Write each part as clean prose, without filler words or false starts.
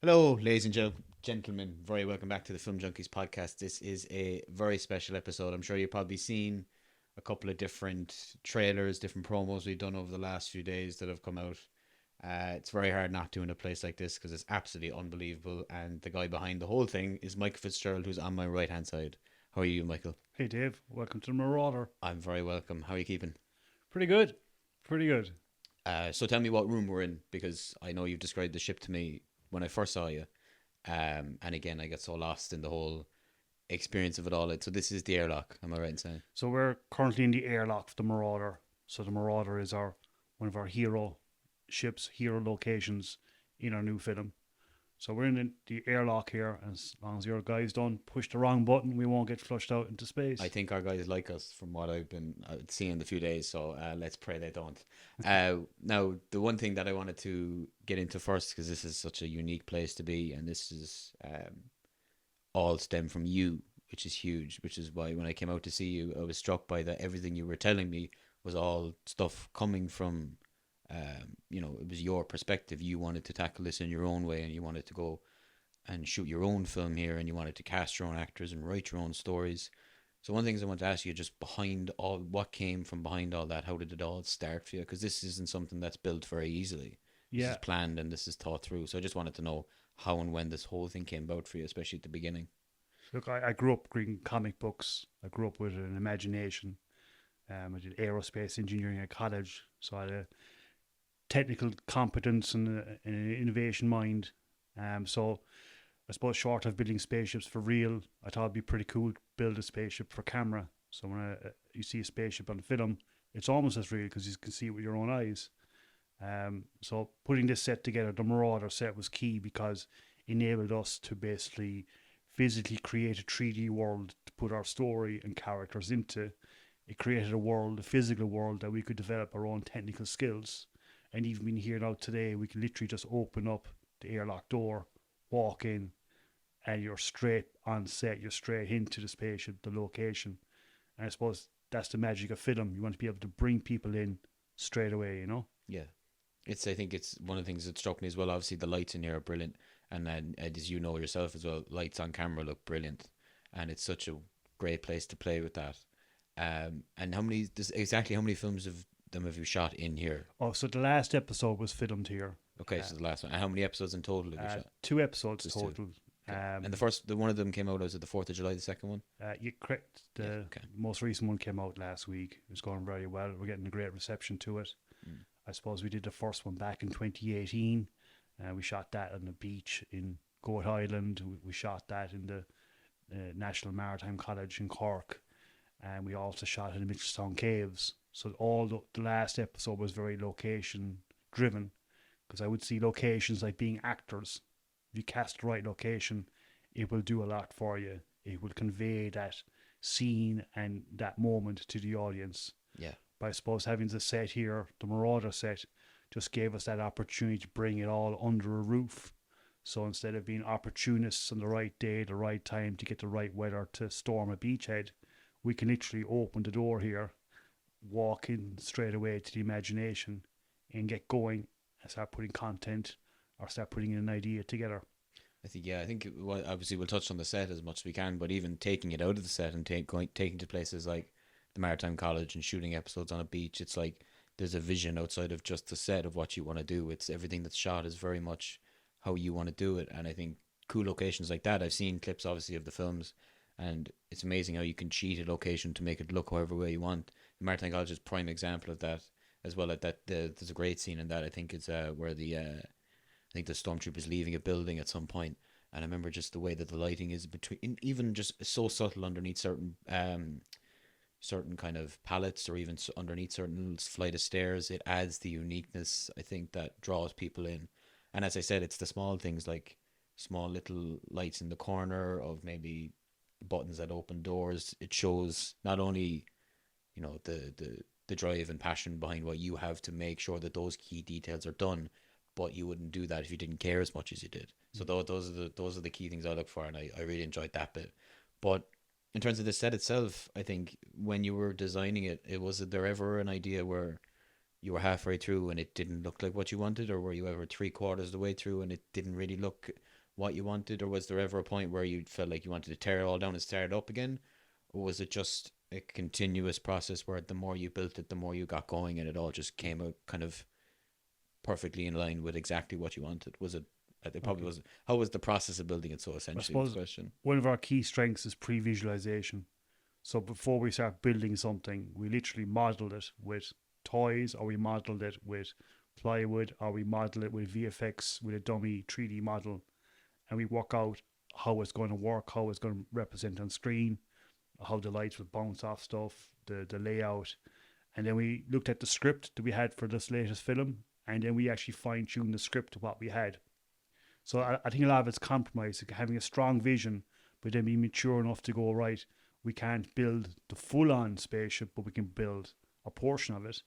Hello, ladies and gentlemen. Very welcome back to the Film Junkies podcast. This is a very special episode. I'm sure you've probably seen a couple of different trailers, different promos we've done over the last few days that have come out. It's very hard not to in a place like this because it's absolutely unbelievable. And the guy behind the whole thing is Michael Fitzgerald, who's on my right hand side. How are you, Michael? Hey Dave, welcome to the Marauder. I'm very welcome. How are you keeping? Pretty good, pretty good. So tell me what room we're in because I know you've described the ship to me when I first saw you. And again, I got so lost in the whole experience of it all. So this is the airlock. Am I right in saying? So we're currently in the airlock of the Marauder. So the Marauder is one of our hero ships, hero locations in our new film. So we're in the airlock here, and as long as your guys don't push the wrong button, we won't get flushed out into space. I think our guys like us from what I've been seeing the few days. So let's pray they don't. Now, the one thing that I wanted to get into first, because this is such a unique place to be, and this is all stem from you, which is huge, which is why when I came out to see you, I was struck by that everything you were telling me was all stuff coming from, it was your perspective. You wanted to tackle this in your own way, and you wanted to go and shoot your own film here, and you wanted to cast your own actors and write your own stories. So one of the things I want to ask you, just behind all, what came from behind all that? How did it all start for you? Because this isn't something that's built very easily. This is planned and this is thought through. So I just wanted to know how and when this whole thing came about for you, especially at the beginning. Look, I grew up reading comic books. I grew up with an imagination. I did aerospace engineering at college, so I had a technical competence and an innovation mind. So I suppose short of building spaceships for real, I thought it'd be pretty cool to build a spaceship for camera. So when you see a spaceship on film, it's almost as real because you can see it with your own eyes. So putting this set together, the Marauder set, was key because it enabled us to basically physically create a 3D world to put our story and characters into. It created a world, a physical world, that we could develop our own technical skills. And even being here now today, we can literally just open up the airlock door, walk in, and you're straight on set. You're straight into the spaceship, the location. And I suppose that's the magic of film. You want to be able to bring people in straight away, you know? Yeah. I think it's one of the things that struck me as well. Obviously, the lights in here are brilliant. And then, as you know yourself as well, lights on camera look brilliant. And it's such a great place to play with that. And exactly how many films of them have you shot in here? Oh, so the last episode was filmed here. Okay, so the last one. And how many episodes in total have you shot? 2 episodes Just total. two. Okay. And the one of them came out, was it the 4th of July, the second one? You're correct. The most recent one came out last week. It was going very well. We're getting a great reception to it. I suppose we did the first one back in 2018. We shot that on the beach in Goat Island. We shot that in the National Maritime College in Cork. And we also shot in the Micheál Caves. So all the last episode was very location driven, because I would see locations like being actors. If you cast the right location, it will do a lot for you. It will convey that scene and that moment to the audience. Yeah. But I suppose having the set here, the Marauder set, just gave us that opportunity to bring it all under a roof. So instead of being opportunists on the right day, the right time to get the right weather to storm a beachhead, we can literally open the door here, walk in straight away to the imagination, and get going and start putting content or start putting an idea together. I think obviously we'll touch on the set as much as we can, but even taking it out of the set and taking to places like the Maritime College and shooting episodes on a beach, it's like there's a vision outside of just the set of what you want to do. It's everything that's shot is very much how you want to do it, and I think cool locations like that. I've seen clips obviously of the films, and it's amazing how you can cheat a location to make it look however way you want. The Maritime College is a prime example of that as well. There's a great scene in that. I think it's where I think the stormtroopers leaving a building at some point, and I remember just the way that the lighting is between, even just so subtle underneath certain kind of pallets, or even underneath certain flight of stairs. It adds the uniqueness, I think, that draws people in. And as I said, it's the small things like small little lights in the corner of maybe buttons that open doors. It shows not only the drive and passion behind what you have to make sure that those key details are done, but you wouldn't do that if you didn't care as much as you did. So those are the key things I look for, and I really enjoyed that bit. But in terms of the set itself, I think when you were designing it, was there ever an idea where you were halfway through and it didn't look like what you wanted, or were you ever 3/4 of the way through and it didn't really look what you wanted, or was there ever a point where you felt like you wanted to tear it all down and start it up again, or was it just a continuous process where the more you built it, the more you got going, and it all just came out kind of perfectly in line with exactly what you wanted? Was it? It probably was. How was the process of building it? So I essentially, suppose the question. one of our key strengths is pre-visualization. So before we start building something, we literally modeled it with toys, or we modeled it with plywood, or we modeled it with VFX with a dummy 3D model, and we work out how it's going to work, how it's going to represent on screen, how the lights will bounce off stuff, the layout. And then we looked at the script that we had for this latest film, and then we actually fine-tuned the script to what we had. So I think a lot of it's compromise, like having a strong vision, but then being mature enough to go, right, we can't build the full-on spaceship, but we can build a portion of it,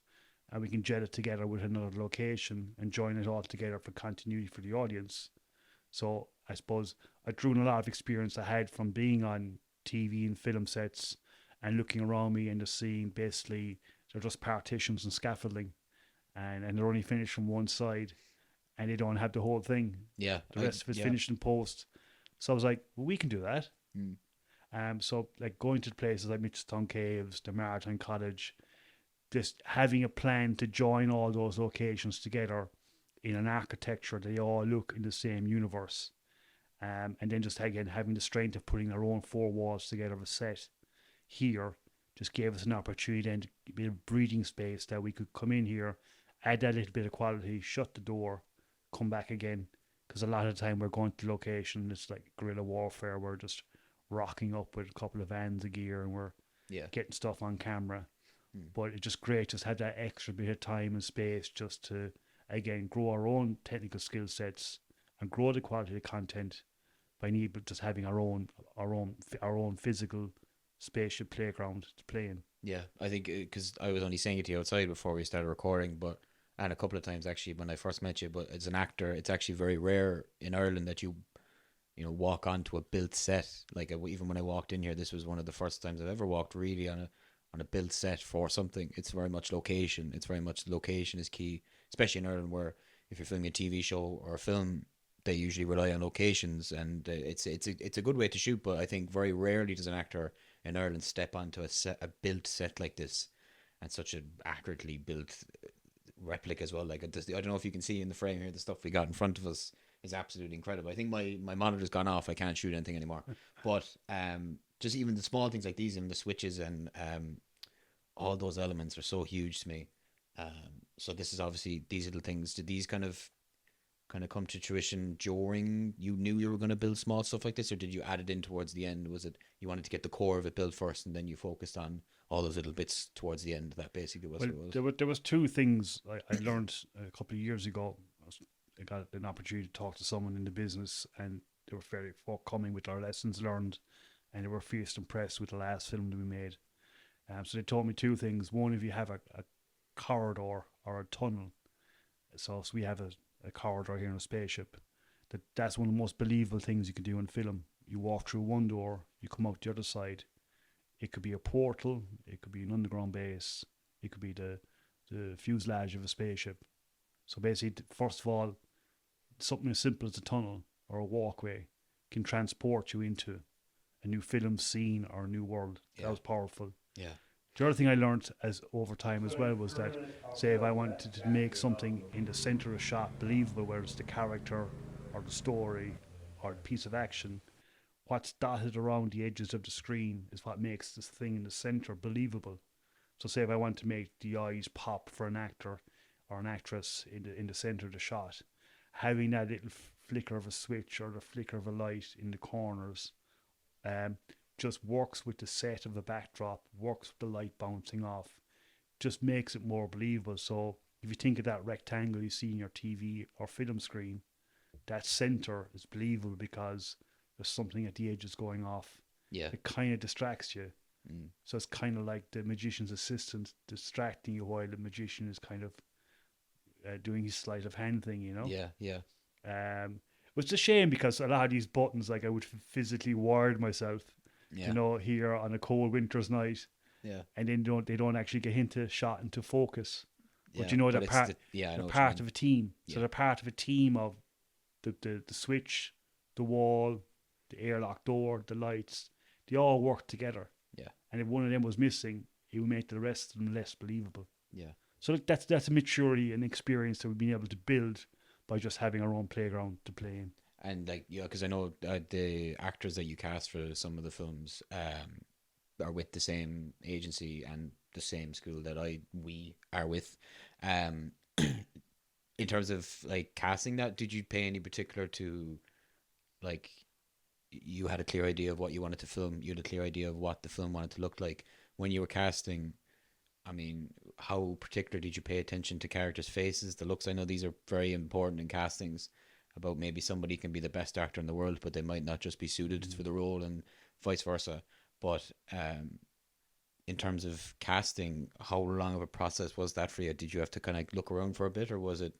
and we can jet it together with another location and join it all together for continuity for the audience. So I suppose I drew on a lot of experience I had from being on TV and film sets and looking around me and just seeing basically they're just partitions and scaffolding, and they're only finished from one side, and they don't have the whole thing. Yeah, The rest of it's finished in post. So I was like, well, we can do that. So like going to places like Micheál Caves, the Maritime Cottage, just having a plan to join all those locations together in an architecture, they all look in the same universe. And then just again having the strength of putting our own four walls together of a set here just gave us an opportunity then to be a breathing space that we could come in here, add that little bit of quality, shut the door, come back again. Because a lot of the time we're going to location, it's like guerrilla warfare. We're just rocking up with a couple of vans of gear and we're getting stuff on camera. But it's just great just have that extra bit of time and space just to again grow our own technical skill sets and grow the quality of content by just having our own physical spaceship playground to play in. Yeah, I think because I was only saying it to you outside before we started recording, and a couple of times actually when I first met you. But as an actor, it's actually very rare in Ireland that you walk onto a built set. Like even when I walked in here, this was one of the first times I've ever walked really on a built set for something. It's very much location. It's very much location is key, especially in Ireland, where if you're filming a TV show or a film, they usually rely on locations, and it's a good way to shoot. But I think very rarely does an actor in Ireland step onto a built set like this, and such an accurately built replica as well. Like I don't know if you can see in the frame here, the stuff we got in front of us is absolutely incredible. I think my monitor's gone off. I can't shoot anything anymore. But just even the small things like these and the switches and all those elements are so huge to me. So this is obviously these little things. Did these kind of come to fruition during you knew you were going to build small stuff like this, or did you add it in towards the end? Was it you wanted to get the core of it built first and then you focused on all those little bits towards the end? That basically was well, what it was. There was two things I learned a couple of years ago. I got an opportunity to talk to someone in the business, and they were very forthcoming with our lessons learned, and they were fierce impressed with the last film that we made. So they told me two things. One, if you have a corridor or a tunnel, so we have a corridor here in a spaceship, that's one of the most believable things you can do in film. You walk through one door, you come out the other side. It could be a portal, it could be an underground base, it could be the fuselage of a spaceship. So basically, first of all, something as simple as a tunnel or a walkway can transport you into a new film scene or a new world. Yeah. That was powerful. Yeah. The other thing I learned as over time as well was that, say, if I wanted to make something in the center of a shot believable, whether it's the character or the story or the piece of action, what's dotted around the edges of the screen is what makes this thing in the center believable. So say if I want to make the eyes pop for an actor or an actress in the center of the shot, having that little flicker of a switch or the flicker of a light in the corners just works with the set of the backdrop, works with the light bouncing off, just makes it more believable. So if you think of that rectangle you see in your TV or film screen, that center is believable because there's something at the edges going off. Yeah. It kind of distracts you. So it's kind of like the magician's assistant distracting you while the magician is kind of doing his sleight of hand thing, Yeah. Which is a shame because a lot of these buttons, like I would physically wire myself, here on a cold winter's night. Yeah. And then they don't actually get into shot into focus. But you know, but they're part. yeah, I They're know what you part mean. of a team. So Yeah. they're part of a team of the switch, the wall, the airlock door, the lights. They all work together. Yeah. And if one of them was missing, it would make the rest of them less believable. Yeah. So that's a maturity and experience that we've been able to build by just having our own playground to play in. And like, yeah, because I know the actors that you cast for some of the films are with the same agency and the same school that we are with. Um, in terms of like casting that, did you pay any particular to like you had a clear idea of what you wanted to film, you had a clear idea of what the film wanted to look like when you were casting? I mean, how particular did you pay attention to characters' faces, the looks? I know these are very important in castings. About maybe somebody can be the best actor in the world, but they might not just be suited for the role, and vice versa. But in terms of casting, how long of a process was that for you? Did you have to kind of look around for a bit, or was it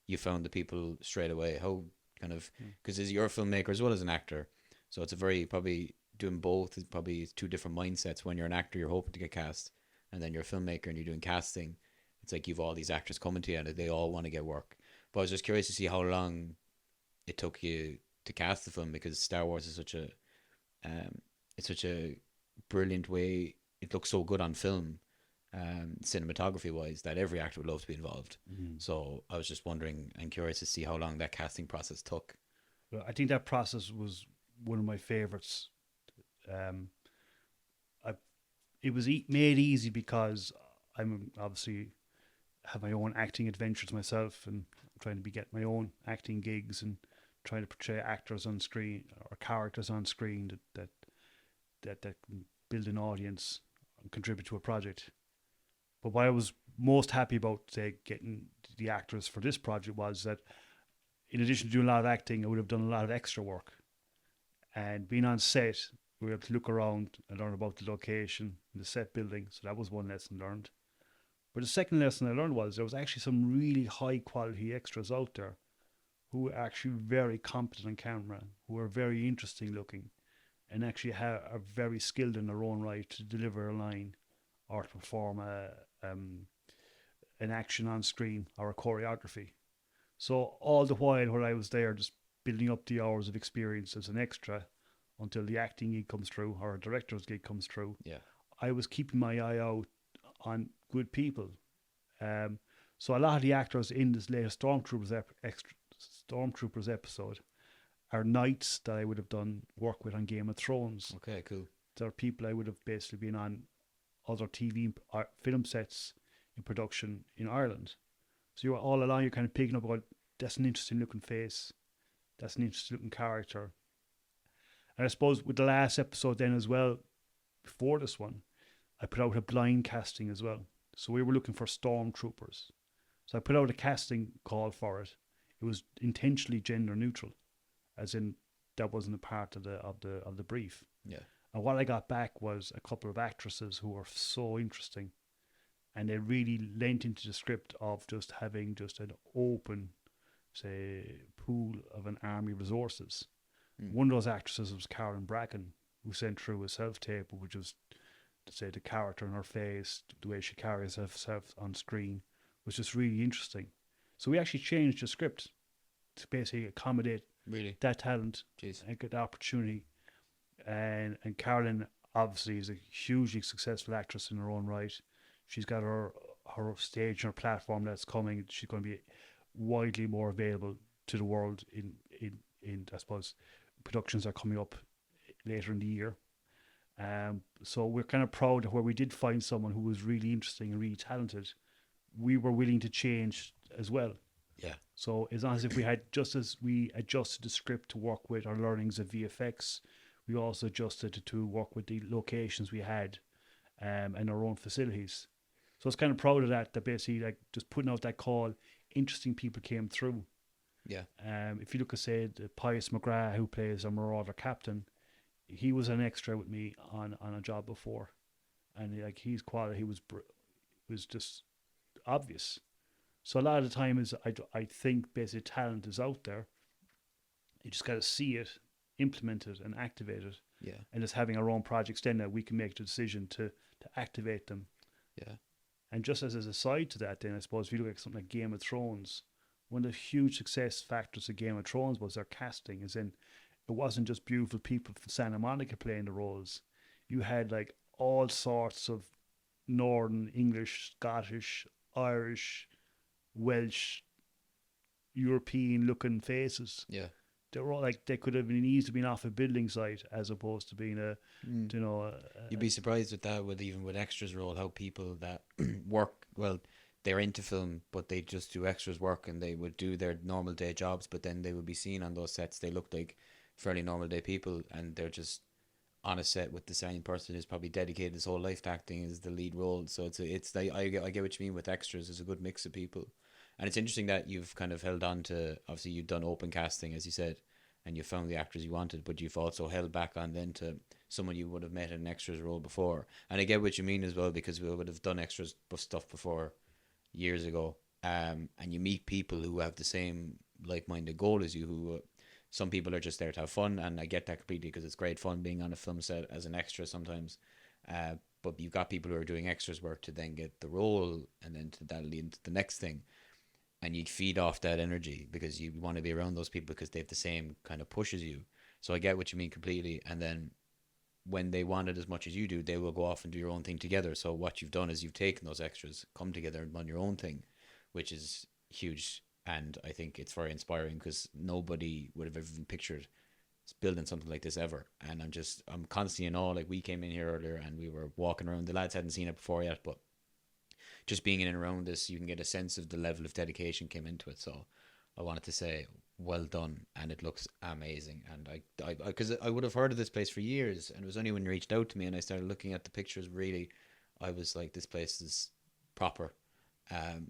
you found the people straight away? How kind of, because you're a filmmaker as well as an actor, so it's a very probably doing both is probably two different mindsets. When you're an actor, you're hoping to get cast, and then you're a filmmaker and you're doing casting. It's like you've all these actors coming to you and they all want to get work. But I was just curious to see how long it took you to cast the film, because Star Wars is such a it's such a brilliant way. It looks so good on film, cinematography wise, that every actor would love to be involved. So I was just wondering and curious to see how long that casting process took. Well, I think that process was one of my favorites. It was made easy because I'm obviously have my own acting adventures myself, and I'm trying to get my own acting gigs and trying to portray actors on screen or characters on screen that can build an audience and contribute to a project. But what I was most happy about, say, getting the actors for this project was that in addition to doing a lot of acting, I would have done a lot of extra work. And being on set, we were able to look around and learn about the location and the set building. So that was one lesson learned. But the second lesson I learned was there was actually some really high quality extras out there who were actually very competent on camera, who were very interesting looking, and actually are very skilled in their own right to deliver a line or to perform an action on screen or a choreography. So all the while when I was there, just building up the hours of experience as an extra until the acting gig comes through or a director's gig comes through, Yeah. I was keeping my eye out on good people. So a lot of the actors in this latest Stormtroopers episode are knights that I would have done work with on Game of Thrones. Okay, cool. They're people I would have basically been on other TV film sets in production in Ireland. So you're all along, you're kind of picking up about that's an interesting looking face, that's an interesting looking character. And I suppose with the last episode then as well, before this one, I put out a blind casting as well. So we were looking for stormtroopers. So I put out a casting call for it. It was intentionally gender neutral, as in that wasn't a part of the brief. Yeah. And what I got back was a couple of actresses who were so interesting, and they really lent into the script of just having just an open, say, pool of an army resources. One of those actresses was Karen Bracken, who sent through a self-tape, which was, to say, the character in her face, the way she carries herself on screen, was just really interesting. So we actually changed the script to basically accommodate that talent and get the opportunity. And Carolyn obviously is a hugely successful actress in her own right. She's got her stage and her platform that's coming. She's going to be widely more available to the world in I suppose productions are coming up later in the year. So we're kind of proud that where we did find someone who was really interesting and really talented, we were willing to change as well. Yeah. So as long as if we had, just as we adjusted the script to work with our learnings of VFX, we also adjusted it to work with the locations we had and our own facilities. So I was kind of proud of that basically, like, just putting out that call, interesting people came through. Yeah. If you look at, say, Pius McGrath, who plays a Marauder captain, he was an extra with me on a job before, and like his quality was just obvious. So a lot of the time is I think basically talent is out there. You just got to see it, implement it, and activate it. Yeah. And just having our own projects, then that we can make the decision to activate them. Yeah. And just as a side to that, then I suppose if you look at something like Game of Thrones, one of the huge success factors of Game of Thrones was their casting. As in, it wasn't just beautiful people from Santa Monica playing the roles. You had like all sorts of Northern English, Scottish, Irish, Welsh, European looking faces. Yeah. They were all like they could have been easily been off a building site as opposed to being a, you know, You'd be surprised with that, with even with extras role, how people that work well, they're into film, but they just do extras work and they would do their normal day jobs, but then they would be seen on those sets. They look like fairly normal day people, and they're just on a set with the same person who's probably dedicated his whole life to acting as the lead role. So it's like I get what you mean with extras. It's a good mix of people. And it's interesting that you've kind of held on to, obviously you've done open casting, as you said, and you found the actors you wanted, but you've also held back on then to someone you would have met in an extras role before. And I get what you mean as well, because we would have done extras stuff before years ago. And you meet people who have the same like-minded goal as you, who some people are just there to have fun, and I get that completely, because it's great fun being on a film set as an extra sometimes. But you've got people who are doing extras work to then get the role, and then to that lead into the next thing. And you feed off that energy because you want to be around those people because they have the same kind of push as you. So I get what you mean completely. And then when they want it as much as you do, they will go off and do your own thing together. So what you've done is you've taken those extras, come together and run your own thing, which is huge. And I think it's very inspiring, because nobody would have ever been pictured building something like this ever. And I'm constantly in awe. Like, we came in here earlier and we were walking around. The lads hadn't seen it before yet, but just being in and around this, you can get a sense of the level of dedication came into it. So I wanted to say, well done, and it looks amazing. And because I would have heard of this place for years, and it was only when you reached out to me and I started looking at the pictures, really, I was like, this place is proper.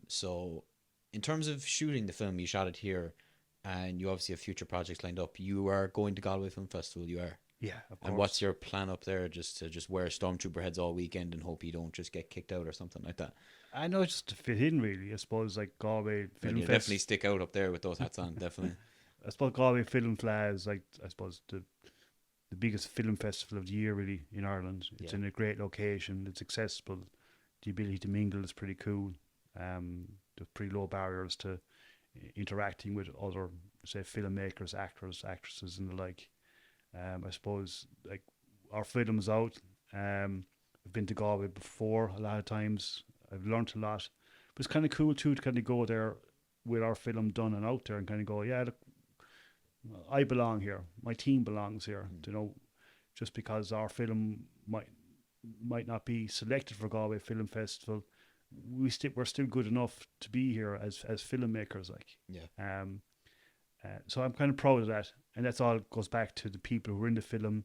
So in terms of shooting the film, you shot it here, and you obviously have future projects lined up. You are going to Galway Film Festival, you are. Yeah, of course. And what's your plan up there? Just to wear stormtrooper heads all weekend and hope you don't just get kicked out or something like that? I know, just to fit in, really. I suppose like Galway Film You Fest. definitely stick out up there with those hats on, definitely. I suppose Galway Film Festival is like, I suppose, the biggest film festival of the year, really, in Ireland. It's in a great location. It's accessible. The ability to mingle is pretty cool. There's pretty low barriers to interacting with other, say, filmmakers, actors, actresses, and the like. I suppose, like, our film's out. I've been to Galway before a lot of times. I've learnt a lot. But it's kind of cool too to kind of go there with our film done and out there and kind of go, yeah, look, I belong here. My team belongs here. You know, just because our film might not be selected for Galway Film Festival, we're still good enough to be here as filmmakers. Like, so I'm kind of proud of that, and that's all goes back to the people who are in the film,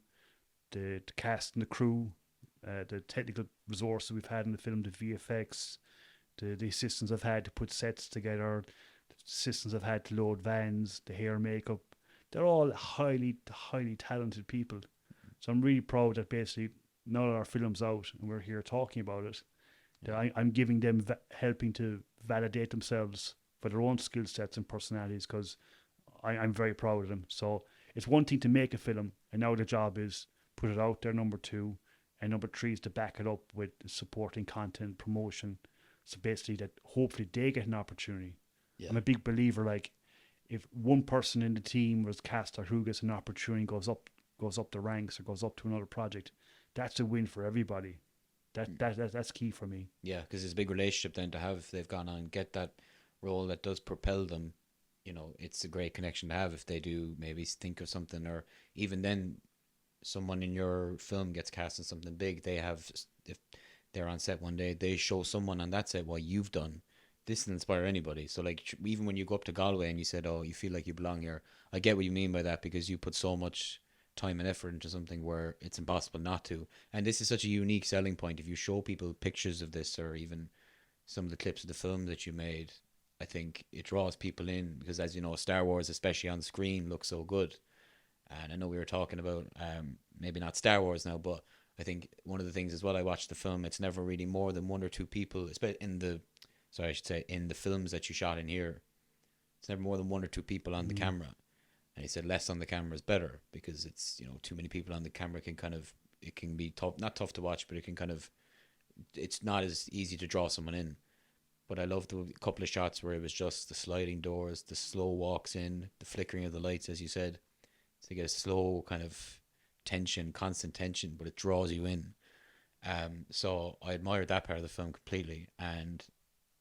the cast and the crew, the technical resources we've had in the film, the VFX, the assistants I've had to put sets together, the assistants I've had to load vans, the hair and makeup. They're all highly talented people. So I'm really proud that basically now that our film's out and we're here talking about it, that I'm giving them, helping to validate themselves for their own skill sets and personalities, because I'm very proud of them. So it's one thing to make a film, and now the job is put it out there, number two, and number three is to back it up with supporting content, promotion. So basically that hopefully they get an opportunity. I'm a big believer, like, if one person in the team was cast or who gets an opportunity, goes up the ranks or goes up to another project, that's a win for everybody. That's key for me. Yeah, because it's a big relationship then to have if they've gone on and get that role that does propel them. You know, it's a great connection to have if they do maybe think of something, or even then someone in your film gets cast in something big. They have, if they're on set one day, they show someone on that set what you've done. This will inspire anybody. So like, even when you go up to Galway and you said, oh, you feel like you belong here, I get what you mean by that, because you put so much time and effort into something where it's impossible not to. And this is such a unique selling point. If you show people pictures of this, or even some of the clips of the film that you made, I think it draws people in, because, as you know, Star Wars, especially on screen, looks so good. And I know we were talking about maybe not Star Wars now, but I think one of the things as well, I watched the film, it's never really more than one or two people, especially in the films that you shot in here, it's never more than one or two people on the camera. And he said less on the camera is better, because it's, you know, too many people on the camera can kind of, it can be tough, not tough to watch, but it can kind of it's not as easy to draw someone in. But I loved the couple of shots where it was just the sliding doors, the slow walks in, the flickering of the lights, as you said. So you get a slow kind of tension, constant tension, but it draws you in. So I admired that part of the film completely. And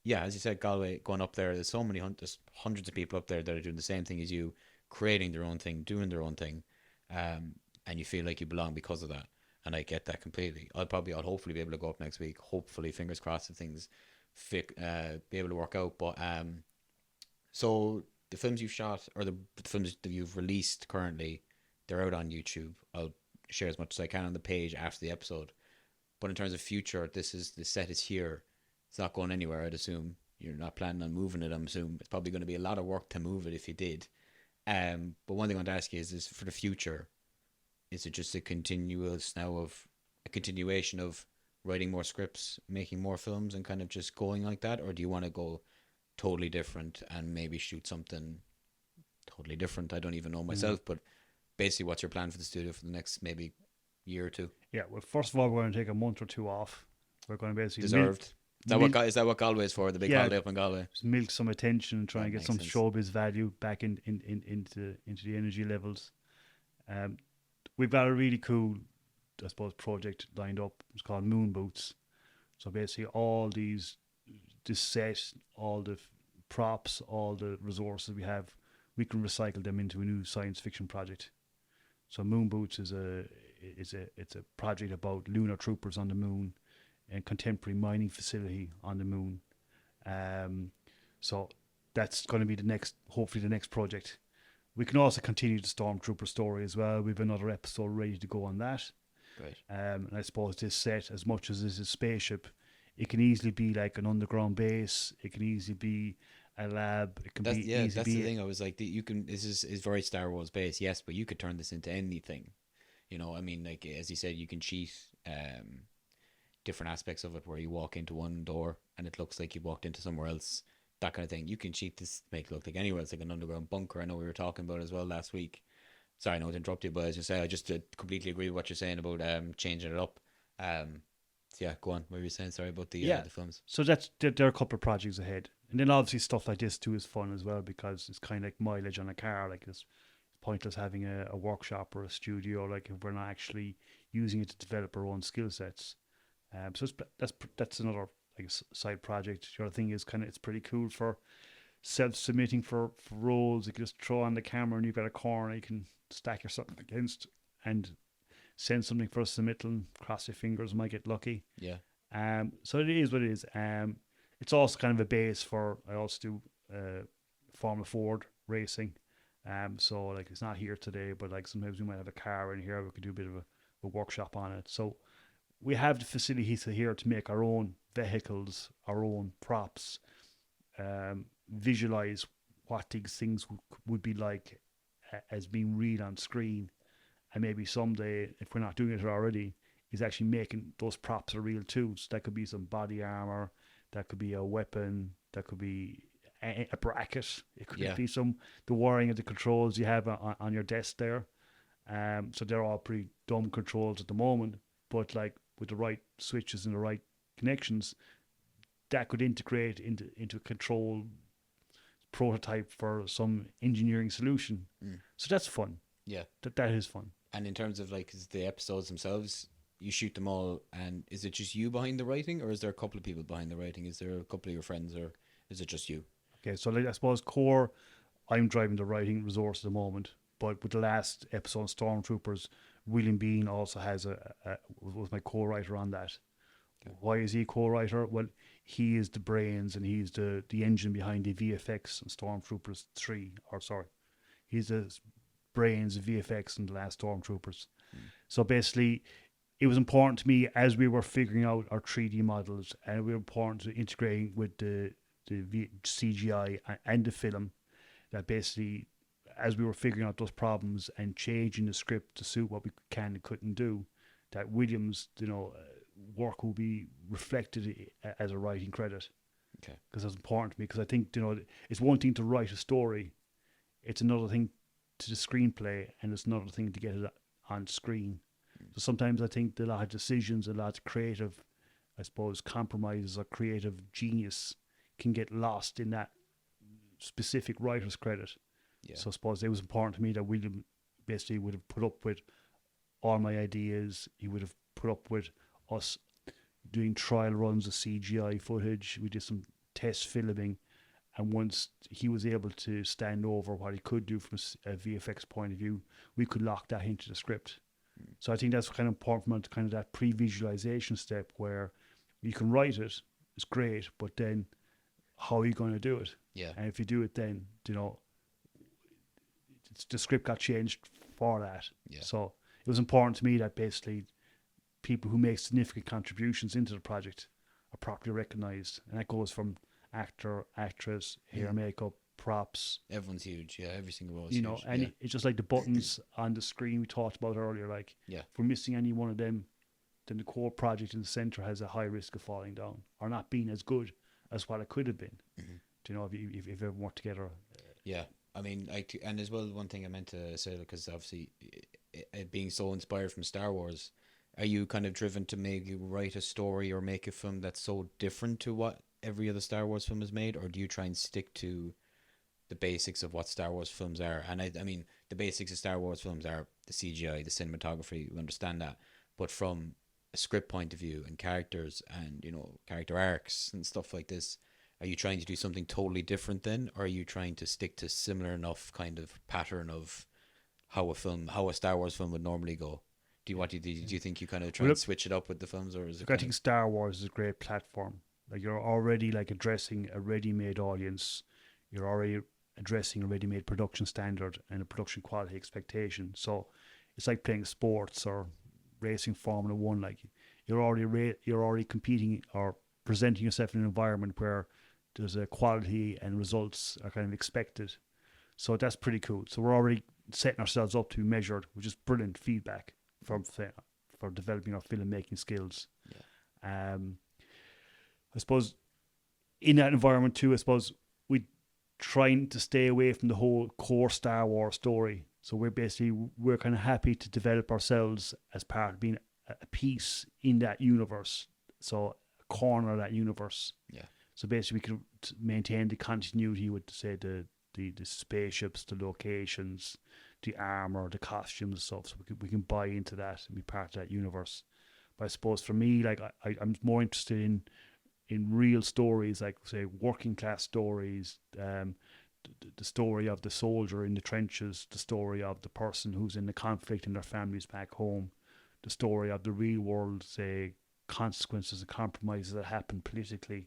yeah, as you said, Galway, going up there, there's so many, there's hundreds of people up there that are doing the same thing as you, creating their own thing, doing their own thing. And you feel like you belong because of that. And I get that completely. I'll hopefully be able to go up next week. Hopefully, fingers crossed, if things be able to work out. But so the films you've shot, or the films that you've released currently, they're out on YouTube. I'll share as much as I can on the page after the episode. But in terms of future, the set is here. It's not going anywhere. I'd assume you're not planning on moving it. I'm assuming it's probably going to be a lot of work to move it if you did. But one thing I want to ask you is for the future, is it just a continuation of writing more scripts, making more films, and kind of just going like that, or do you want to go totally different and maybe shoot something totally different? I don't even know myself, but basically, what's your plan for the studio for the next maybe year or two? Yeah, well, first of all, we're going to take a month or two off. We're going to basically deserved. Is that what Galway is for? The big holiday up in Galway. Just milk some attention and try and get some sense. showbiz value back into the energy levels. We've got a really cool, I suppose, project lined up. It's called Moon Boots. So basically, all this set, all the props, all the resources we have, we can recycle them into a new science fiction project. So Moon Boots is a project about lunar troopers on the moon and contemporary mining facility on the moon. So that's going to be hopefully the next project. We can also continue the Stormtrooper story as well. We've another episode ready to go on that. Right. And I suppose this set, as much as it's a spaceship, it can easily be like an underground base. It can easily be a lab. It can that's the thing. I was like, this is very Star Wars based, yes, but you could turn this into anything. I mean, like, as you said, you can cheat different aspects of it, where you walk into one door and it looks like you walked into somewhere else. That kind of thing. You can cheat this, make it look like anywhere else, like an underground bunker. I know we were talking about as well last week. Sorry, no, to interrupt you, but as you say, I just completely agree with what you're saying about changing it up. So yeah, go on. What were you saying? Sorry about the films. So there are a couple of projects ahead, and then obviously stuff like this too is fun as well, because it's kind of like mileage on a car. Like, it's pointless having a workshop or a studio, like, if we're not actually using it to develop our own skill sets. So that's another, like, a side project. The other thing is it's pretty cool for self-submitting for roles. You can just throw on the camera and you've got a corner you can stack yourself against and send something for a submittal and cross your fingers, might get lucky. Yeah. So it is what it is. It's also kind of a base for, I also do Formula Ford racing. So like, it's not here today, but like sometimes we might have a car in here. We could do a bit of a workshop on it. So we have the facilities here to make our own vehicles, our own props, visualize what these things would be like as being real on screen. And maybe someday, if we're not doing it already, is actually making those props are real too. So that could be some body armor, that could be a weapon, that could be a bracket. It could be the wiring of the controls you have on your desk there. So they're all pretty dumb controls at the moment, but like with the right switches and the right connections, that could integrate into a control prototype for some engineering solution. So that's fun. Yeah, that is fun. And in terms of like the episodes themselves, you shoot them all, and is it just you behind the writing, or is there a couple of people behind the writing? Is there a couple of your friends, or is it just you? Okay, so like, I suppose core, I'm driving the writing resource at the moment, but with the last episode, Stormtroopers, William Bean also was my co-writer on that. Okay. Why is he co-writer? Well, he is the brains and he's the engine behind the VFX and Stormtroopers 3, he's the brains of VFX and the last Stormtroopers. So basically, it was important to me as we were figuring out our 3D models, and we were important to integrating with the CGI and the film, that basically, as we were figuring out those problems and changing the script to suit what we can and couldn't do, that Williams, work will be reflected as a writing credit. Okay. Because that's important to me, because I think, it's one thing to write a story, it's another thing to the screenplay, and it's another thing to get it on screen. So sometimes I think a lot of decisions, a lot of creative I suppose, compromises or creative genius can get lost in that specific writer's credit. Yeah. So I suppose it was important to me that William basically would have put up with all my ideas. He would have put up with us doing trial runs of CGI footage. We did some test filming. And once he was able to stand over what he could do from a VFX point of view, we could lock that into the script. So I think that's kind of important for kind of that pre-visualization step where you can write it, it's great, but then how are you going to do it? Yeah. And if you do it, then the script got changed for that. Yeah. So it was important to me that basically people who make significant contributions into the project are properly recognised, and that goes from actor, actress, hair, makeup, props. Everyone's huge. Yeah, every single role is huge. And it's just like the buttons on the screen we talked about earlier. Like, if we're missing any one of them, then the core project in the centre has a high risk of falling down or not being as good as what it could have been. If everyone worked together. Yeah. I mean, and as well, one thing I meant to say, because obviously it being so inspired from Star Wars, are you kind of driven to maybe write a story or make a film that's so different to what every other Star Wars film is made, or do you try and stick to the basics of what Star Wars films are? And I mean, the basics of Star Wars films are the CGI, the cinematography, we understand that, but from a script point of view and characters and, character arcs and stuff like this, are you trying to do something totally different then, or are you trying to stick to similar enough kind of pattern of how a Star Wars film would normally go? Do you think you kind of try and switch it up with the films, or is it? I think Star Wars is a great platform. Like, you're already like addressing a ready-made audience. You're already addressing a ready-made production standard and a production quality expectation. So it's like playing sports or racing Formula One. Like, you're already competing or presenting yourself in an environment where there's a quality and results are kind of expected. So that's pretty cool. So we're already setting ourselves up to be measured, which is brilliant feedback for developing our filmmaking skills. Yeah. I suppose in that environment too, I suppose we're trying to stay away from the whole core Star Wars story. So we're kind of happy to develop ourselves as part of being a piece in that universe. So a corner of that universe. Yeah. So basically we can maintain the continuity with, say, the spaceships, the locations, the armor, the costumes and stuff. So we can buy into that and be part of that universe. But I suppose for me, like, I'm more interested in real stories, like, say, working class stories, the story of the soldier in the trenches, the story of the person who's in the conflict in their families back home, the story of the real world, say, consequences and compromises that happen politically.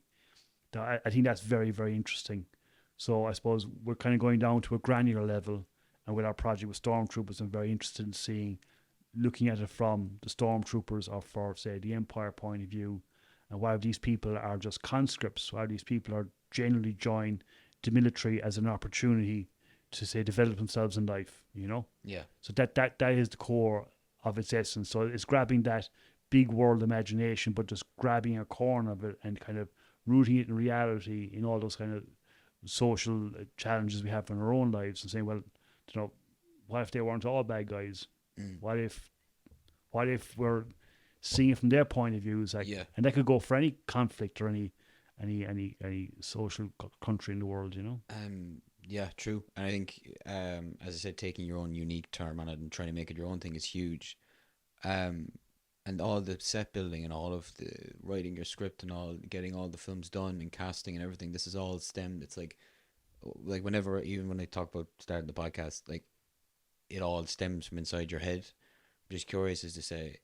I think that's very, very interesting. So I suppose we're kind of going down to a granular level, and with our project with Stormtroopers, I'm very interested in looking at it from the Stormtroopers or, for, say, the Empire point of view, and why these people are just conscripts, why these people are generally join the military as an opportunity to, say, develop themselves in life, Yeah. So that is the core of its essence. So it's grabbing that big world imagination, but just grabbing a corner of it and kind of rooting it in reality in all those kind of social challenges we have in our own lives, and saying, well, what if they weren't all bad guys? What if we're seeing it from their point of view? Like, and that could go for any conflict or any social country in the world, Yeah, true. And I think, as I said, taking your own unique term on it and trying to make it your own thing is huge. And all the set building and all of the writing your script and all, getting all the films done and casting and everything, this is all stemmed. It's like whenever, even when I talk about starting the podcast, like, it all stems from inside your head. I'm just curious as to say,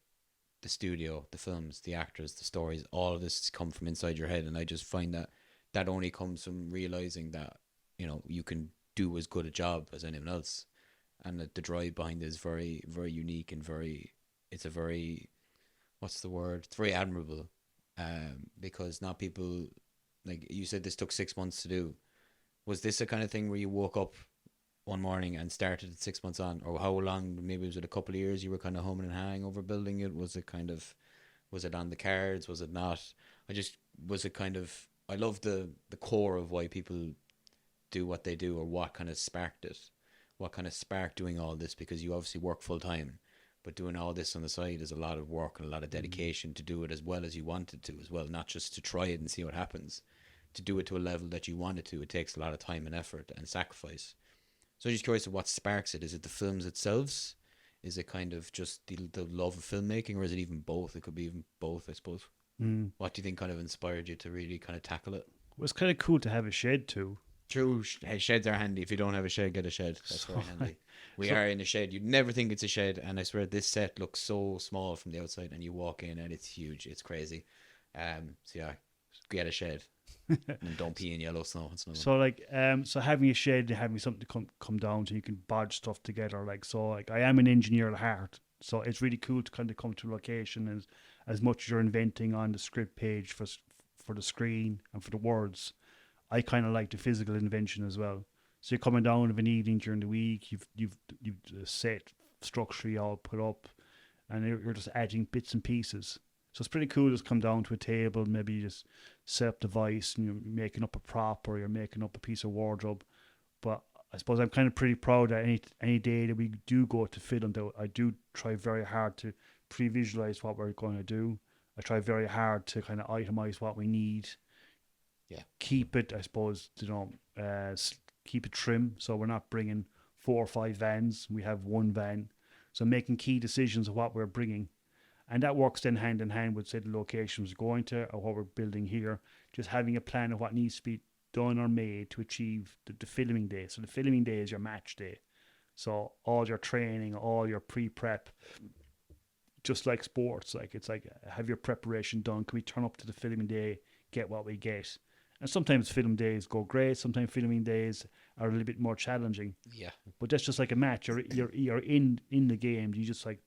the studio, the films, the actors, the stories, all of this come from inside your head. And I just find that only comes from realizing that, you can do as good a job as anyone else. And that the drive behind it is very, very unique and it's very admirable. Because not people, like you said, this took 6 months to do. Was this a kind of thing where you woke up one morning and started it 6 months on, or how long? Maybe was it a couple of years you were kind of humming and hawing over building it? Was it on the cards? Was it not? I love the core of why people do what they do, or what kind of sparked it, what kind of sparked doing all this, because you obviously work full time, But doing all this on the side is a lot of work and a lot of dedication to do it as well as you wanted to as well, not just to try it and see what happens. To do it to a level that you want it to, it takes a lot of time and effort and sacrifice. So I'm just curious of what sparks it. Is it the films themselves? Is it kind of just the love of filmmaking, or is it even both? It could be even both, I suppose. What do you think kind of inspired you to really kind of tackle it? Well, it's kind of cool to have a shed too. True, sheds are handy. If you don't have a shed, get a shed. That's very handy. We are in a shed. You'd never think it's a shed, and I swear this set looks so small from the outside, and you walk in and it's huge. It's crazy. So yeah, get a shed. And don't pee in yellow snow. So like, so having a shed, having something to come down to, you can bodge stuff together. Like, so like, I am an engineer at heart, so it's really cool to kind of come to a location, and as much as you're inventing on the script page for the screen and for the words, I kind of like the physical invention as well. So you're coming down of an evening during the week, you've set structure you all put up, and you're just adding bits and pieces. So it's pretty cool to just come down to a table, maybe you just set up the device and you're making up a prop or you're making up a piece of wardrobe. But I suppose I'm kind of pretty proud that any day that we do go to film, though, I do try very hard to pre-visualize what we're going to do. I try very hard to kind of itemize what we need. Yeah. Keep it, I suppose, keep it trim. So we're not bringing 4 or 5 vans. We have one van. So making key decisions of what we're bringing. And that works then hand in hand with, say, the locations we're going to or what we're building here. Just having a plan of what needs to be done or made to achieve the filming day. So the filming day is your match day. So all your training, all your pre-prep, just like sports, like it's like have your preparation done. Can we turn up to the filming day, get what we get? And sometimes film days go great. Sometimes filming days are a little bit more challenging. Yeah. But that's just like a match. You're in the game. You just like...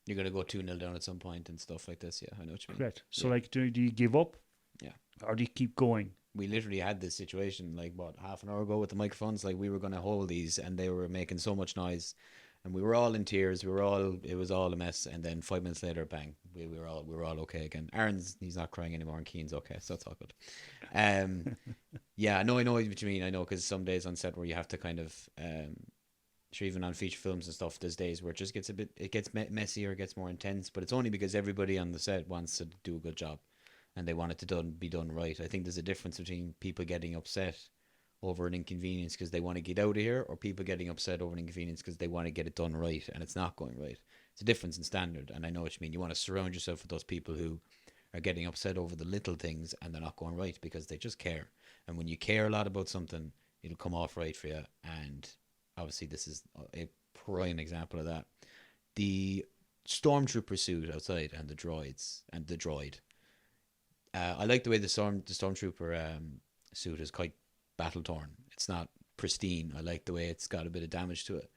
You're going to go 2-0 down at some point and stuff like this. Yeah, I know what you mean. Correct. So, like, do you give up? Yeah. Or do you keep going? We literally had this situation, like, half an hour ago with the microphones. Like, we were going to hold these and they were making so much noise. And we were all in tears. It was all a mess. And then 5 minutes later, bang, we were all okay again. He's not crying anymore and Keane's okay. So that's all good. Yeah, I know what you mean. I know, because some days on set where you have to kind of... sure, even on feature films and stuff, there's days where it just gets messier, it gets more intense, but it's only because everybody on the set wants to do a good job and they want it to be done right. I think there's a difference between people getting upset over an inconvenience because they want to get out of here, or people getting upset over an inconvenience because they want to get it done right and it's not going right. It's a difference in standard, and I know what you mean. You want to surround yourself with those people who are getting upset over the little things and they're not going right because they just care. And when you care a lot about something, it'll come off right for you. And obviously, this is a prime example of that. The stormtrooper suit outside and the droids and the droid. I like the way the stormtrooper suit is quite battle torn. It's not pristine. I like the way it's got a bit of damage to it.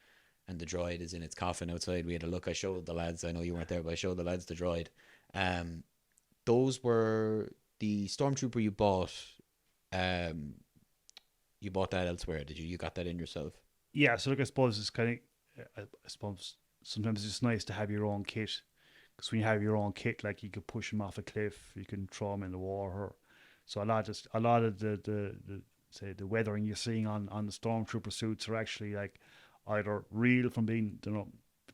And the droid is in its coffin outside. We had a look. I showed the lads. I know you weren't there, but I showed the lads the droid. Those were the stormtrooper you bought. You bought that elsewhere, did you? You got that in yourself? Yeah, so look, I suppose it's kind of, I suppose sometimes it's just nice to have your own kit, because when you have your own kit, like you could push them off a cliff, you can throw them in the water. So a lot of the weathering you're seeing on the stormtrooper suits are actually like either real from being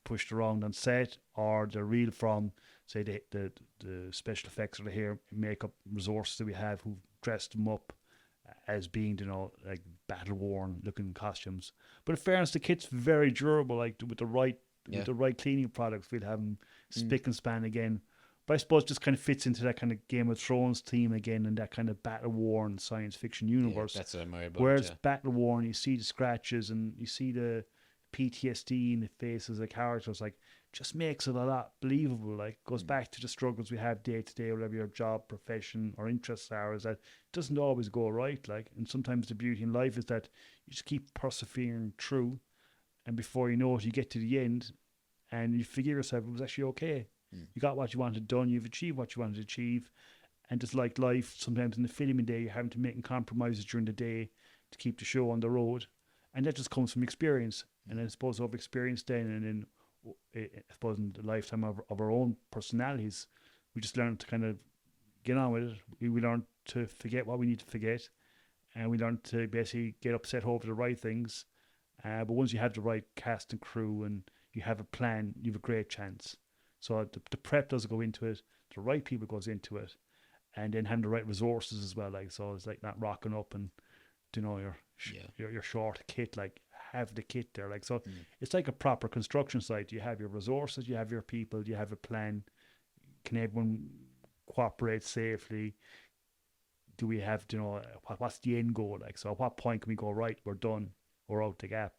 pushed around on set, or they're real from, say, the special effects or the hair makeup resources that we have who've dressed them up as being, like battle worn looking costumes. But in fairness, the kit's very durable. Like with the right cleaning products, we'll have them spick and span again. But I suppose it just kind of fits into that kind of Game of Thrones theme again, and that kind of battle worn science fiction universe. Yeah, that's what I'm worried about. Whereas battle worn, you see the scratches and you see the PTSD in the faces of characters. Like, just makes it a lot believable. Like, goes back to the struggles we have day to day, whatever your job, profession, or interests are. Is that it doesn't always go right. Like, and sometimes the beauty in life is that you just keep persevering through, and before you know it, you get to the end, and you figure yourself it was actually okay. You got what you wanted done. You've achieved what you wanted to achieve, and just like life, sometimes in the filming day, you're having to make compromises during the day to keep the show on the road, and that just comes from experience. And I suppose over experience then, and then I suppose in the lifetime of our own personalities, we just learn to kind of get on with it. We learn to forget what we need to forget, and we learn to basically get upset over the right things. But once you have the right cast and crew, and you have a plan, you have a great chance. So the prep does go into it, the right people goes into it, and then having the right resources as well. Like, so it's like not rocking up and you're short kit. Like, have the kit there. Like, so it's like a proper construction site. You have your resources, you have your people, you have a plan. Can everyone cooperate safely? Do we have, what's the end goal? Like, so at what point can we go, right, we're done, we're out the gap?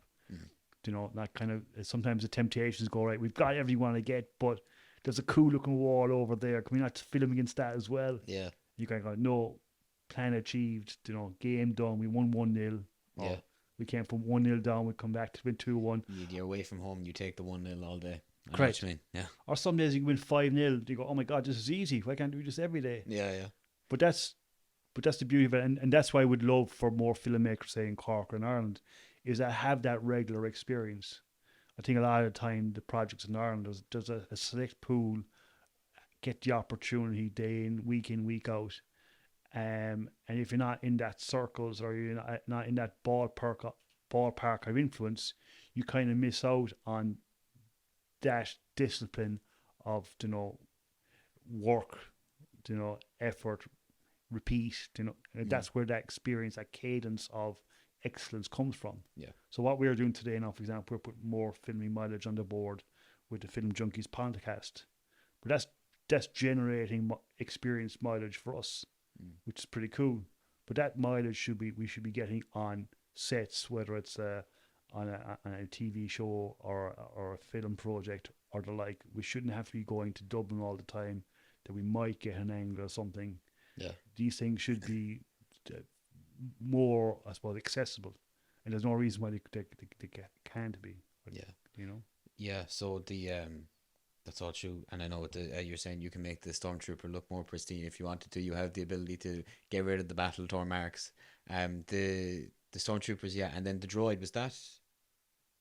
That kind of, sometimes the temptations go, right, we've got everyone to get, but there's a cool looking wall over there. Can we not film against that as well? Yeah. You kind of go, no, plan achieved, game done. We won 1-0. Yeah. We came from 1-0 down, we come back to win 2-1. You're away from home, you take the 1-0 all day. I know Correct. what you mean. Yeah. Or some days you win 5-0. You go, oh my God, this is easy. Why can't we do this every day? Yeah. But that's the beauty of it. And that's why I would love for more filmmakers, say in Cork or in Ireland, is that have that regular experience. I think a lot of the time the projects in Ireland, there's a select pool, get the opportunity day in, week out. And if you're not in that circles or you're not in that ballpark of influence, you kind of miss out on that discipline of, work, effort, repeat, that's where that experience, that cadence of excellence comes from. Yeah. So what we're doing today now, for example, we're putting more filming mileage on the board with the Film Junkies podcast. But that's generating experience mileage for us, which is pretty cool. But that mileage we should be getting on sets, whether it's on a TV show or a film project or the like. We shouldn't have to be going to Dublin all the time, that we might get an angle or something. Yeah. These things should be more, I suppose, accessible. And there's no reason why they can't be. Yeah. Yeah, so that's all true. And I know what you're saying, you can make the Stormtrooper look more pristine if you wanted to. You have the ability to get rid of the battle tour marks. The Stormtroopers, yeah. And then the droid, was that...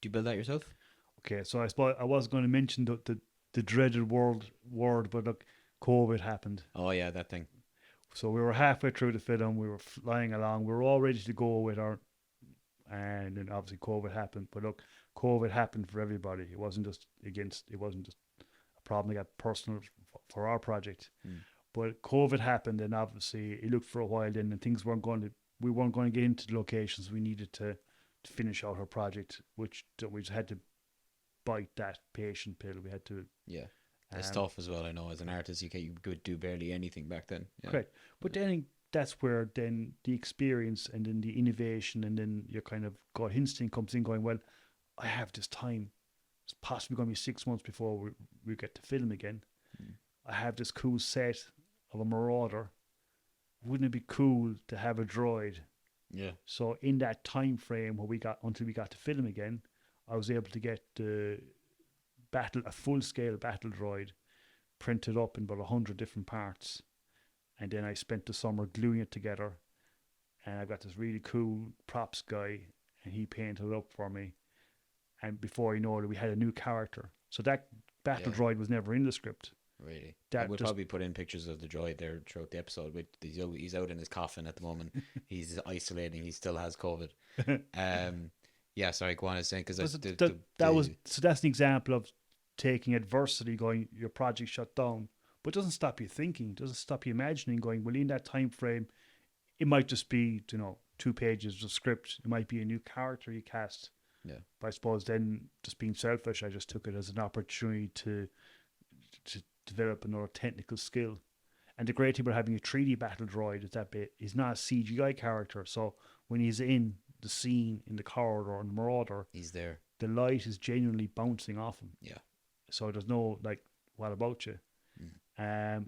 Do you build that yourself? Okay, so I suppose I was going to mention the dreaded word, but look, COVID happened. Oh yeah, that thing. So we were halfway through the film, we were flying along, we were all ready to go with and then obviously COVID happened. But look, COVID happened for everybody. It wasn't just a problem that got personal for our project. But COVID happened, and obviously it looked for a while then, and we weren't going to get into the locations we needed to finish out our project, which we just had to bite that patient pill. We had to. Yeah. It's tough as well. I know as an artist, you could do barely anything back then. Yeah. Correct. But then that's where then the experience and then the innovation and then your kind of gut instinct comes in, going, well, I have this time. It's possibly going to be 6 months before we get to film again. I have this cool set of a Marauder. Wouldn't it be cool to have a droid? Yeah. So in that time frame until we got to film again, I was able to get a full scale battle droid printed up in about 100 different parts, and then I spent the summer gluing it together, and I got this really cool props guy, and he painted it up for me, and before you know it, we had a new character. So that battle droid was never in the script. Really? We'll probably put in pictures of the droid there throughout the episode. He's out in his coffin at the moment. He's isolating. He still has COVID. Yeah, sorry, go on. I was saying, because so that's an example of taking adversity, going, your project shut down, but it doesn't stop you thinking. It doesn't stop you imagining, going, well, in that time frame, it might just be 2 pages of script. It might be a new character you cast. Yeah. But I suppose then, just being selfish, I just took it as an opportunity to develop another technical skill. And the great thing about having a 3D battle droid is that he's not a CGI character. So when he's in the scene, in the corridor, in the Marauder, he's there. The light is genuinely bouncing off him. Yeah. So there's no, like, what about you?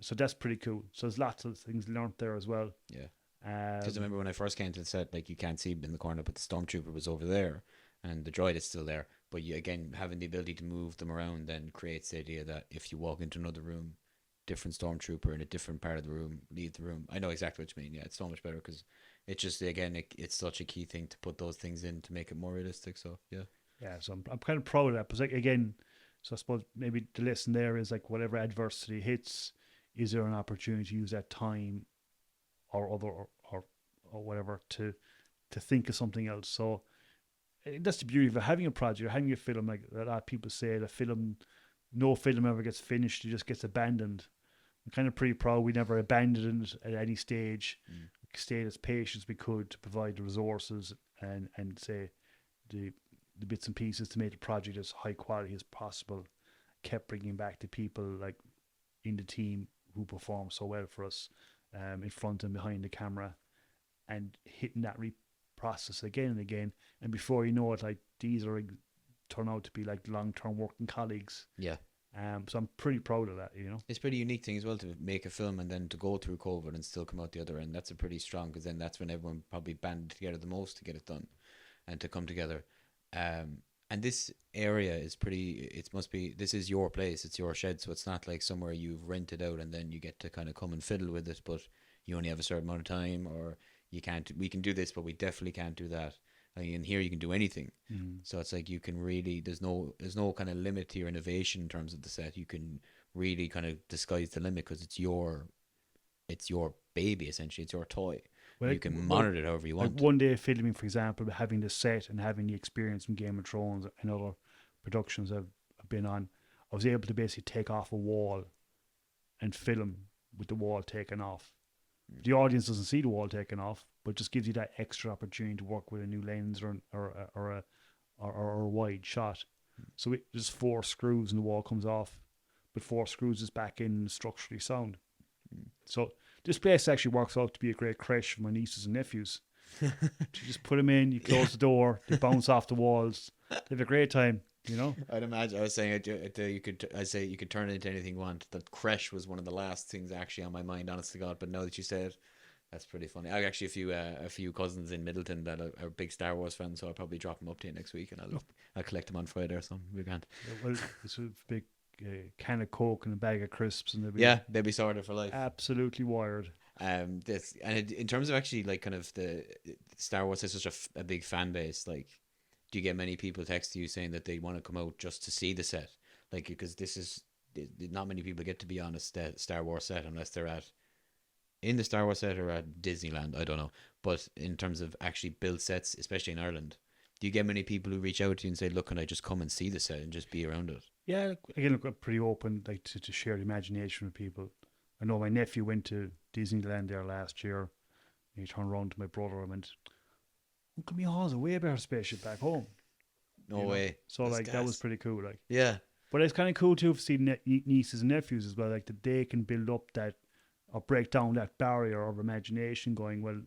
So that's pretty cool. So there's lots of things learned there as well. Yeah. Because I remember when I first came to the set, like, you can't see him in the corner, but the Stormtrooper was over there, and the droid is still there. But you, again, having the ability to move them around then creates the idea that if you walk into another room, different Stormtrooper in a different part of the room, leave the room. I know exactly what you mean. Yeah, it's so much better, because it's just, again, it's such a key thing to put those things in to make it more realistic. So, yeah. Yeah, so I'm kind of proud of that. But, like, again, so I suppose maybe the lesson there is, like, whatever adversity hits, is there an opportunity to use that time or whatever to think of something else? So that's the beauty of it. Having a project, having a film, like a lot of people say, no film ever gets finished; it just gets abandoned. I'm kind of pretty proud we never abandoned it at any stage. We stayed as patient as we could to provide the resources and say the bits and pieces to make the project as high quality as possible. Kept bringing back the people like in the team who performed so well for us, in front and behind the camera, and hitting that process again and again. And before you know it, like these are turn out to be like long-term working colleagues. Yeah. So I'm pretty proud of that, It's a pretty unique thing as well to make a film and then to go through COVID and still come out the other end. That's a pretty strong, because then that's when everyone probably banded together the most to get it done and to come together. And this area is this is your place, it's your shed, so it's not like somewhere you've rented out and then you get to kind of come and fiddle with it, but you only have a certain amount of time, or we can do this, but we definitely can't do that. And here you can do anything. So it's like you can really, there's no kind of limit to your innovation in terms of the set. You can really kind of disguise the limit because it's your baby, essentially. It's your toy. Well, you can monitor it however you want. Like one day filming, for example, having the set and having the experience from Game of Thrones and other productions I've been on, I was able to basically take off a wall and film with the wall taken off. The audience doesn't see the wall taken off, but just gives you that extra opportunity to work with a new lens or a wide shot. So there's 4 screws and the wall comes off, but 4 screws is back in structurally sound. So this place actually works out to be a great creche for my nieces and nephews. You just put them in, you close the door, they bounce off the walls, they have a great time. I'd imagine. I was saying you could turn it into anything you want. That creche was one of the last things actually on my mind, honest to God. But now that you say it, that's pretty funny. I actually a few cousins in Middleton that are big Star Wars fans, so I'll probably drop them up to you next week, and I'll collect them on Friday or something. We can't. Well, it's a big can of Coke and a bag of crisps, and they'll be sorted for life. Absolutely wired. In terms of actually like kind of the Star Wars is such a big fan base, like. Do you get many people text you saying that they want to come out just to see the set? Like, because not many people get to be on a Star Wars set unless they're in the Star Wars set or at Disneyland. I don't know. But in terms of actually built sets, especially in Ireland, do you get many people who reach out to you and say, look, can I just come and see the set and just be around it? Yeah, again, I'm pretty open, like to share the imagination with people. I know my nephew went to Disneyland there last year. He turned around to my brother and went, Uncle Micheál has a way better spaceship back home. No way. So that's that was pretty cool. Like, yeah. But it's kind of cool too to see nieces and nephews as well. Like that they can build up that or break down that barrier of imagination. Going well,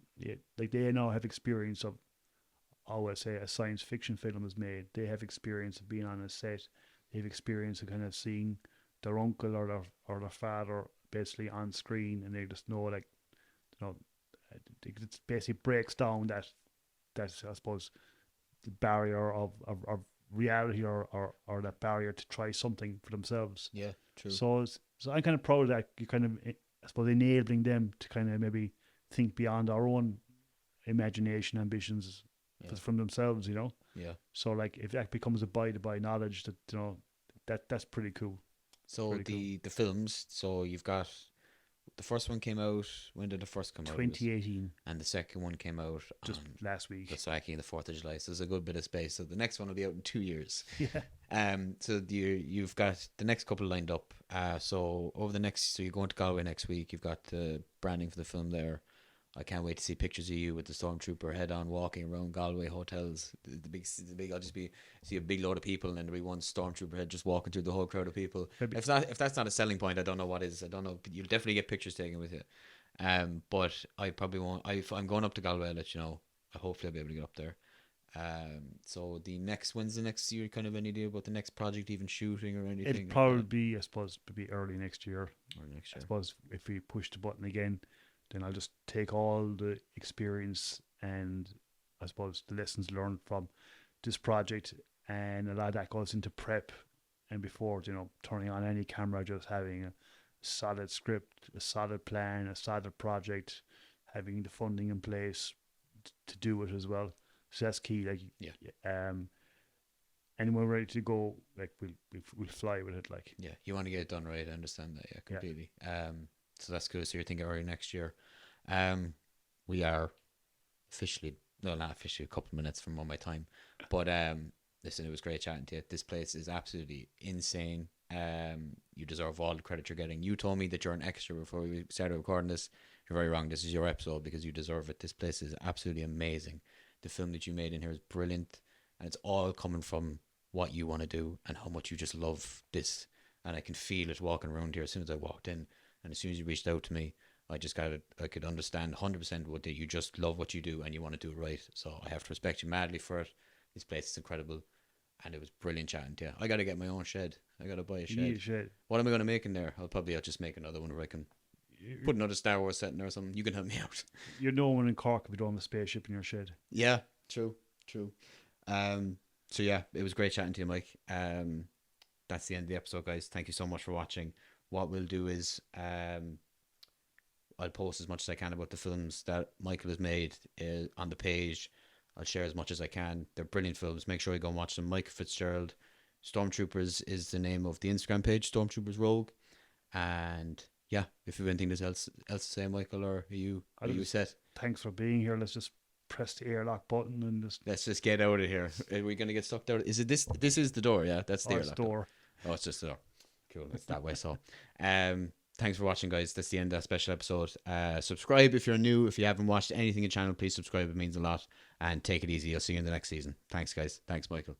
like they now have experience of, I always say, a science fiction film is made. They have experience of being on a set. They have experience of kind of seeing their uncle or their father basically on screen, and they just know it basically breaks down that I suppose the barrier of reality or that barrier to try something for themselves. Yeah, true. So I'm kind of proud of that. You kind of, I suppose, enabling them to kind of maybe think beyond our own imagination, ambitions from themselves. Yeah. So like if that becomes a by knowledge that that's pretty cool. So the films. So you've got. The first one came out. When did the first come out? 2018. And the second one came out just last week. Just actually the 4th of July. So there's a good bit of space. So the next one will be out in 2 years. Yeah. So you've got the next couple lined up. So you're going to Galway next week. You've got the branding for the film there. I can't wait to see pictures of you with the Stormtrooper head on walking around Galway hotels. The big. I'll just see a big load of people, and then there'll be one Stormtrooper head just walking through the whole crowd of people. If that's not a selling point, I don't know what is. I don't know. You'll definitely get pictures taken with you. But I probably won't. If I'm going up to Galway, I'll let you know. Hopefully I'll be able to get up there. So when's the next year? Kind of any idea about the next project, even shooting or anything? It'll probably be, I suppose, maybe early next year. Or next year. I suppose if we push the button again, then I'll just take all the experience and I suppose the lessons learned from this project, and a lot of that goes into prep and before turning on any camera, just having a solid script, a solid plan, a solid project, having the funding in place to do it as well. So that's key. Like and when we're ready to go, like we'll fly with it. Like you want to get it done right. I understand that. Completely. So that's good. So you're thinking early next year. We are officially no, not officially, a couple of minutes from all my time. But listen, it was great chatting to you. This place is absolutely insane. You deserve all the credit you're getting. You told me that you're an extra before we started recording this. You're very wrong. This is your episode because you deserve it. This place is absolutely amazing. The film that you made in here is brilliant, and it's all coming from what you want to do and how much you just love this. And I can feel it walking around here as soon as I walked in, and as soon as you reached out to me, I could understand 100% what you just love what you do and you want to do it right. So I have to respect you madly for it. This place is incredible, and it was brilliant chatting to you. I got to get my own shed. I got to buy a shed. You need a shed. What am I going to make in there? I'll just make another one where I can put another Star Wars set in there or something. You can help me out. You're no one in Cork if you don't have a spaceship in your shed. Yeah, true. So yeah, it was great chatting to you, Mike. That's the end of the episode, guys. Thank you so much for watching. What we'll do is I'll post as much as I can about the films that Michael has made on the page. I'll share as much as I can. They're brilliant films. Make sure you go and watch them. Mike Fitzgerald, Stormtroopers is the name of the Instagram page, Stormtroopers Rogue. And yeah, if you have anything else to say, Michael, or are you set? Thanks for being here. Let's just press the airlock button and let's just get out of here. Are we gonna get stuck there? Is it this? This is the door, yeah. That's the airlock door. Oh, it's just the door. Cool. It's that way. So, thanks for watching, guys. That's the end of that special episode. Subscribe if you're new. If you haven't watched anything in the channel, please subscribe. It means a lot. And take it easy. I'll see you in the next season. Thanks, guys. Thanks, Michael.